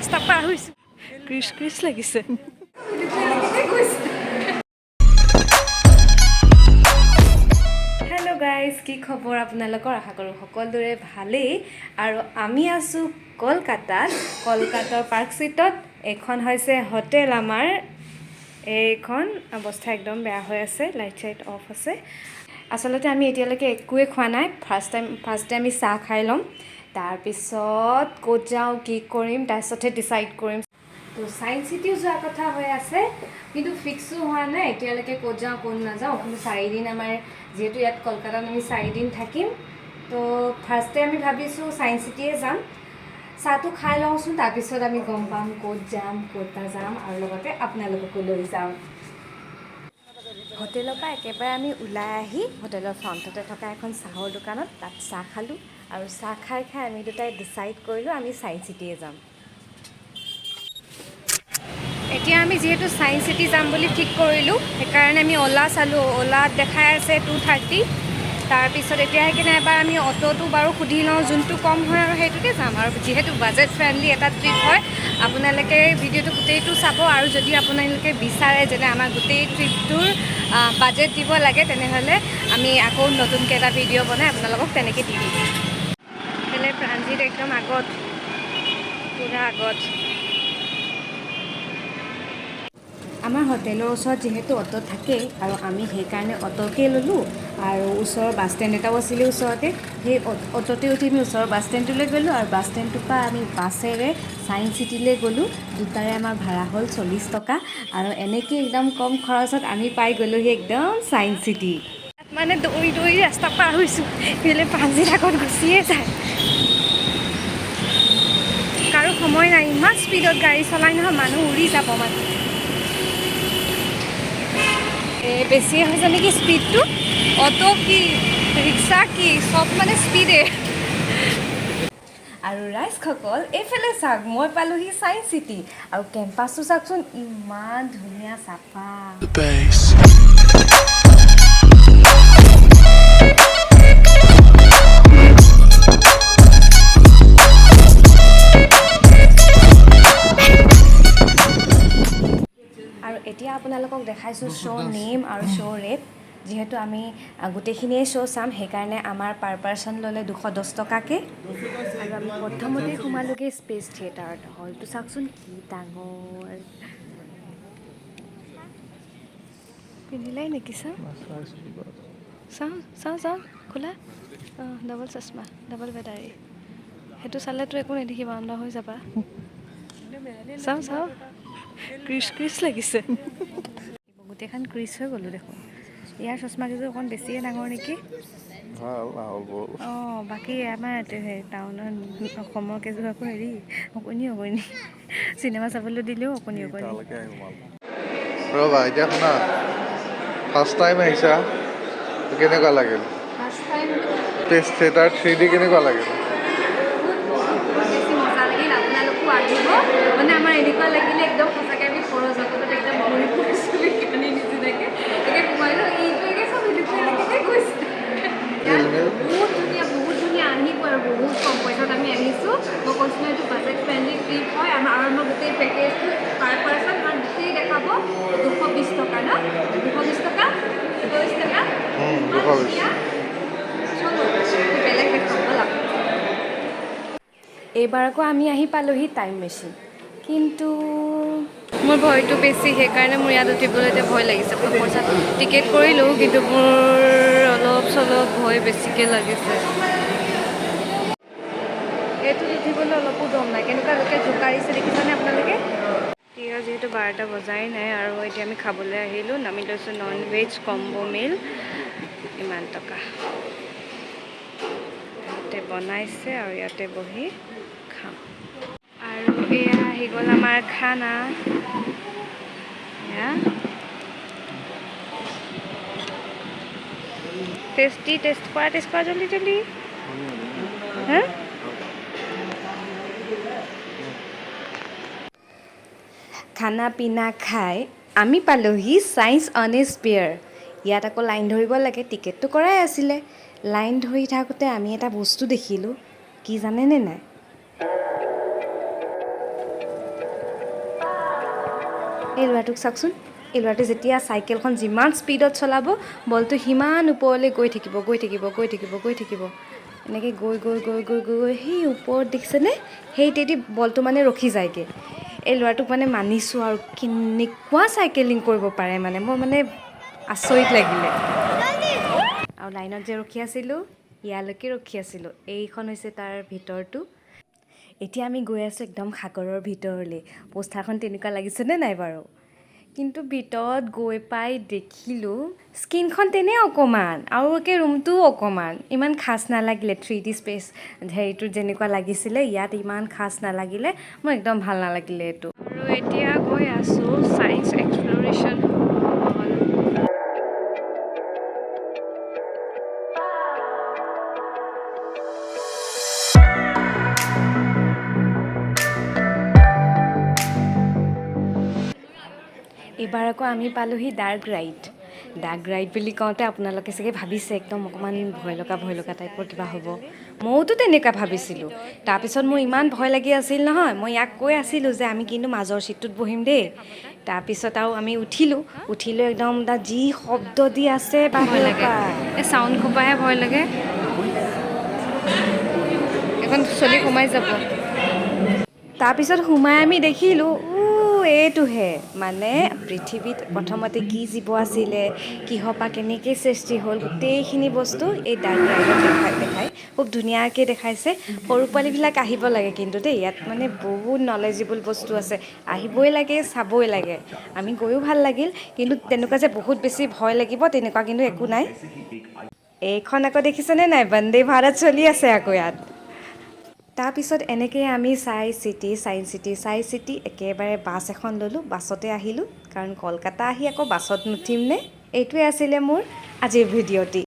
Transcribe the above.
ৰাস্তা পাৰ হৈছোঁ Chris Chris লাগিছে হেল্ল' গাইজ কি খবৰ আপোনালোকৰ আশা কৰোঁ সকলোৰে ভালেই আৰু আমি আছোঁ কলকাতাৰ পাৰ্ক ষ্ট্ৰীটত এখন হৈছে হোটেল আমাৰ এইখন অৱস্থা একদম বেয়া হৈ আছে লাইট চাইট অফ আছে আচলতে আমি এতিয়ালৈকে একোৱে খোৱা নাই ফাৰ্ষ্ট আমি চাহ খাই ল'ম তাৰপিছত ক'ত যাওঁ কি কৰিম তাৰপিছতহে ডিচাইড কৰিম তো ছায়েন্স চিটিও যোৱা কথা হৈ আছে কিন্তু ফিক্সো হোৱা নাই এতিয়ালৈকে ক'ত যাওঁ ক'ত নাযাওঁ কিন্তু 4 দিন আমাৰ যিহেতু ইয়াত কলকাতাত আমি 4 দিন থাকিম তো ফাৰ্ষ্টে আমি ভাবিছোঁ ছায়েন্স চিটিয়ে যাম চাহটো খাই লওঁচোন তাৰপিছত আমি গম পাম ক'ত যাম ক'ত নাযাম আৰু লগতে আপোনালোককো লৈ যাম হোটেলৰ পৰা একেবাৰে আমি ওলাই আহি হোটেলৰ ফ্ৰণ্টতে থকা এখন চাহৰ দোকানত তাত চাহ খালোঁ আৰু চাহ খাই আমি দুটাই ডিচাইড কৰিলোঁ আমি ছায়েন্স চিটিয়ে যাম এতিয়া আমি যিহেতু ছায়েন্স চিটি যাম বুলি ঠিক কৰিলোঁ সেইকাৰণে আমি অ'লা চালোঁ অ'লাত দেখাই আছে 230 তাৰপিছত এতিয়া সেইকাৰণে এবাৰ আমি অ'টোটো বাৰু সুধি লওঁ যোনটো কম হয় আৰু সেইটোতে যাম আৰু যিহেতু বাজেট ফ্ৰেণ্ডলি এটা ট্ৰিপ হয় আপোনালোকে ভিডিঅ'টো গোটেইটো চাব আৰু যদি আপোনালোকে বিচাৰে যেনে আমাৰ গোটেই ট্ৰিপটোৰ বাজেট দিব লাগে তেনেহ'লে আমি আকৌ নতুনকৈ এটা ভিডিঅ' বনাই আপোনালোকক তেনেকৈ দি দিম সেইফালে প্ৰাণজিত একদম আগত পূৰা আগত আমাৰ হোটেলৰ ওচৰত যিহেতু অটো থাকেই আৰু আমি সেইকাৰণে অটোকে ল'লোঁ আৰু ওচৰৰ বাছ ষ্টেণ্ড এটাও আছিলে ওচৰতে সেই অটোতে উঠি আমি ওচৰৰ বাছ ষ্টেণ্ডটোলৈ গ'লোঁ আৰু বাছ ষ্টেণ্ডটোৰ পৰা আমি বাছেৰে ছায়েন্স চিটিলৈ গ'লোঁ দুটাৰে আমাৰ ভাড়া হ'ল 40 টকা আৰু এনেকৈ একদম কম খৰচত আমি পাই গ'লোঁহি একদম ছায়েন্স চিটি মানে দৌৰি ৰাস্তা পাৰ হৈছোঁ সেইফালে প্ৰাণজিত আগত গুচিয়ে যায় কাৰো সময় নাই ইমান স্পীডত গাড়ী চলাই নহয় মানুহ উৰি যাব মানে বেছিয়ে হৈছে নেকি স্পীডটো অটো কি ৰিক্সা কি চব মানে স্পীডে আৰু ৰাইজসকল এইফালে চাওক মই পালোঁহি ছায়েন্স চিটি আৰু কেম্পাছটো চাওকচোন ইমান ধুনীয়া চাফা আৰু এতিয়া আপোনালোকক দেখাইছোঁ শ্ব' নেম আৰু শ্ব' ৰেট যিহেতু আমি গোটেইখিনিয়ে শ্ব' চাম সেইকাৰণে আমাৰ পাৰ পাৰ্চন ল'লে 210 টকাকৈ আৰু আমি প্ৰথমতেই সোমালোগৈ স্পেচ থিয়েটাৰত হলটো চাওকচোন কি ডাঙৰ পিন্ধিলাই নেকি চাওঁ খোলা অঁ ডাবল চশমা ডাবল বেটাৰী সেইটো চালেতো একো নেদেখিবা অন্ধ হৈ যাবা চাওঁ ক্ৰিছ লাগিছে গোটেইখন ক্ৰিছ হৈ গ'লোঁ দেখোন ইয়াৰ চশমাকেইযোৰ অকণ বেছিয়ে ডাঙৰ নেকি অঁ বাকী আমাৰ টাউনৰ অসমৰ কেইযোৰ আকৌ হেৰি অকণি চিনেমা চাবলৈ দিলেও অকণি ৰ'বা এতিয়া শুনা ফাৰ্ষ্ট টাইম আহিছা কেনেকুৱা লাগিল টেষ্ট থিয়েটাৰ 3D কেনেকুৱা লাগিল আপোনালোকো আহিব মানে আমাৰ এনেকুৱা লাগিলে একদম সঁচাকৈ আমি সৰহ জগতত একদম ঘূৰি ফুৰিছোঁ বিজ্ঞানী নিচিনাকৈ এতিয়া সোমাইলোঁ এইটোৱে চব এনেকৈ গৈছে বহুত ধুনীয়া আহিব আৰু বহুত কম পইচাত আমি আহিছোঁ মই কৈছোঁ এইটো বাজেট ফ্ৰেণ্ডলি ট্ৰিপ হয় আৰু আমাৰ গোটেই পেকেজটো পাৰ পাৰ্চন আমাৰ গোটেই দেখাব 220 টকা ন 220 টকা 220 টকা বেলেগ দেখাব লাগে এইবাৰ আকৌ আমি আহি পালোঁহি টাইম মেচিন কিন্তু মোৰ ভয়টো বেছি সেইকাৰণে মোৰ ইয়াত উঠিবলৈ এতিয়া ভয় লাগিছে পইচা টিকেট কৰিলোঁ কিন্তু মোৰ অলপ চলপ ভয় বেছিকৈ লাগিছে এইটো উঠিবলৈ অলপো দম নাই কেনেকুৱা লোকে জোকাৰিছে দেখিছেনে আপোনালোকে এতিয়া যিহেতু 12টা বজাই নাই আৰু এতিয়া আমি খাবলৈ আহিলোঁ নামি লৈছোঁ নন ভেজ কম্বো মিল ইমান টকা ইয়াতে বনাইছে আৰু ইয়াতে বহি খাম আৰু এয়া আহি গ'ল আমাৰ খানা এয়া টেষ্ট কৰা জল্দি হা খানা পিনা খাই আমি পালোঁহি ছায়েন্স অনেস্পিয়াৰ ইয়াত আকৌ লাইন ধৰিব লাগে টিকেটটো কৰাই আছিলে লাইন ধৰি থাকোঁতে আমি এটা বস্তু দেখিলোঁ কি জানেনে নাই এই ল'ৰাটোক চাওকচোন, এই ল'ৰাটোৱে যেতিয়া চাইকেলখন যিমান স্পীডত চলাব বলটো সিমান ওপৰলৈ গৈ থাকিব গৈ থাকিব গৈ থাকিব গৈ থাকিব এনেকৈ গৈ গৈ গৈ গৈ গৈ গৈ সেই ওপৰত দেখিছেনে, সেইতেদি বলটো মানে ৰখি যায়গৈ। এই ল'ৰাটোক মানে মানিছোঁ আৰু কেনেকুৱা চাইকেলিং কৰিব পাৰে মানে, মই মানে আচৰিত লাগিলে। আৰু লাইনত যে ৰখি আছিলোঁ, ইয়ালৈকে ৰখি আছিলোঁ। এইখন হৈছে তাৰ ভিতৰটো। এতিয়া আমি গৈ আছোঁ একদম সাগৰৰ ভিতৰলৈ। পোষ্টাৰখন তেনেকুৱা লাগিছেনে নাই বাৰু? কিন্তু ভিতৰত গৈ পাই দেখিলোঁ স্ক্ৰীণখন তেনেই অকণমান আৰু একে ৰুমটোও অকণমান, ইমান খাচ নালাগিলে। 3D স্পেচ হেৰিটো যেনেকুৱা লাগিছিলে ইয়াত ইমান খাচ নালাগিলে, মোৰ একদম ভাল নালাগিলে এইটো। আৰু এতিয়া গৈ আছোঁ ছায়েন্স এক্সপ্ল'ৰেশ্যন হল। এইবাৰ আকৌ আমি পালোঁহি ডাৰ্ক ৰাইড। ডাৰ্ক ৰাইড বুলি কওঁতে আপোনালোকে চাগে ভাবিছে একদম অকণমান ভয় লগা টাইপৰ কিবা হ'ব। ময়োতো তেনেকুৱা ভাবিছিলোঁ। তাৰপিছত মোৰ ইমান ভয় লাগি আছিল নহয়, মই ইয়াক কৈ আছিলোঁ যে আমি কিন্তু মাজৰ ছিটটোত বহিম দেই। তাৰপিছত আৰু আমি উঠিলোঁ একদম তাত যি শব্দ দি আছে বাহিৰৰ পৰা, এই চাউণ্ড খোপাহে ভয় লাগে। এখন চলি সোমাই যাব। তাৰপিছত সোমাই আমি দেখিলোঁ এইটোহে মানে পৃথিৱীত প্ৰথমতে কি জীৱ আছিলে, কিহৰ পৰা কেনেকৈ সৃষ্টি হ'ল, গোটেইখিনি বস্তু এই ডাৰ্ক ৰাইডত দেখায়। খুব ধুনীয়াকৈ দেখাইছে। সৰু পোৱালীবিলাক আহিব লাগে কিন্তু দেই, ইয়াত মানে বহুত নলেজেবল বস্তু আছে, আহিবই লাগে, চাবই লাগে। আমি গৈও ভাল লাগিল, কিন্তু তেনেকুৱা যে বহুত বেছি ভয় লাগিব তেনেকুৱা কিন্তু একো নাই। এইখন আকৌ দেখিছেনে নাই, বন্দে ভাৰত চলি আছে আকৌ ইয়াত। তাৰপিছত এনেকৈ আমি চাই চিটি একেবাৰে বাছ এখন ল'লোঁ, বাছতে আহিলোঁ। কাৰণ কলকাতা আহি আকৌ বাছত নুঠিমনে। এইটোৱে আছিলে মোৰ আজিৰ ভিডিঅ'টি।